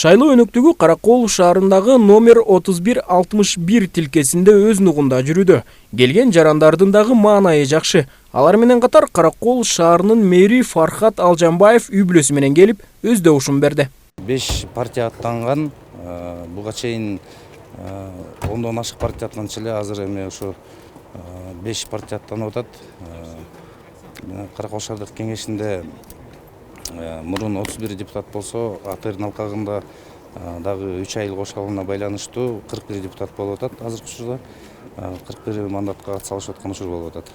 Шайлоо өнөктүгү Каракол шаарындагы номер 3161 тилкесинде өз нугунда жүрүүдө. Келген жарандардын дагы маанайы жакшы. Алар менен катар Каракол шаарынын мэри Фархат Алжанбаев үй бүлөсү менен келип, өз добушун берди. 5 партия аттанган, буга чейин 10дон ашык партия аттанчу эле, азыр эми ушу 5 партия аттанып атат. Каракол шаардык кеңешинде мурун 31 депутат болсо, атырдын алкагында дагы 3 айыл кошулуна байланыштуу 41 депутат болуп атат. Азыркы учурда 41 мандатка катыша алышып аткан учур болуп атат.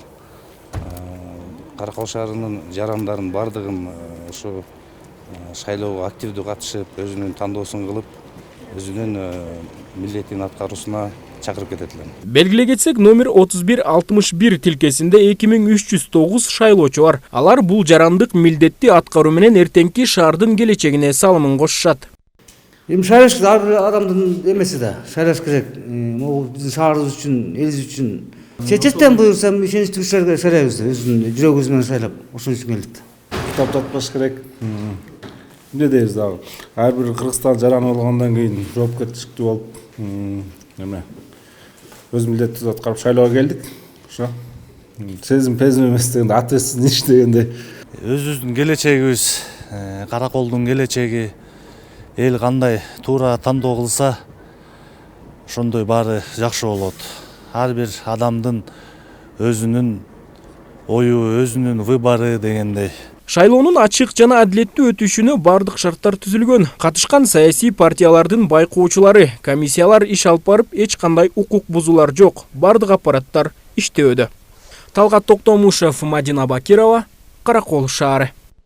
Каракол шаарынын жарандарын бардыгын ушу шайлоого активдүү катышып, өзүнүн тандоосун кылып, өзүнүн милдетин аткаруусуна чакырып кетет элем. Белгилей кетсек, номер 3161 тилкесинде 2309 шайлоочу бар. Алар бул жарандык милдетти аткаруу менен эртеңки шаардын келечегине салымын кошушат. Эми шайлаш ар бир адамдын эмеси да, шайлаш керек. Могу биздин шаарыбыз үчүн, элибиз үчүн. Чечеттен буйрсам, ишеничтүү кишилерге шайлайбыз, өзүнүн жүрөгүбүз менен шайлап, ошон үчүн келдик. Китап татпаш керек. Эмне дейбиз дагы? Ар бир Кыргызстан жараны болгондон кийин жоопкерчиликтүү болуп, эме өз милдетти аткарып шайлоого келдик. Ошо сезим эмес дегенде, ответственный иш дегенде. Өзүбүздүн келечегибиз, Караколдун келечеги, эл кандай туура тандоо кылса, ошондой баары жакшы болот. Ар бир адамдын өзүнүн ою, өзүнүн выборы дегендей. Шайлоонун ачык жана адилеттүү өтүшүнө бардык шарттар түзүлгөн. Катышкан саясий партиялардын байкоочулары, комиссиялар иш алып барып, эч кандай укук бузуулар жок. Бардык аппараттар иштөөдө. Талгат Токтомушев, Мадина Бакирова, Каракол шаары.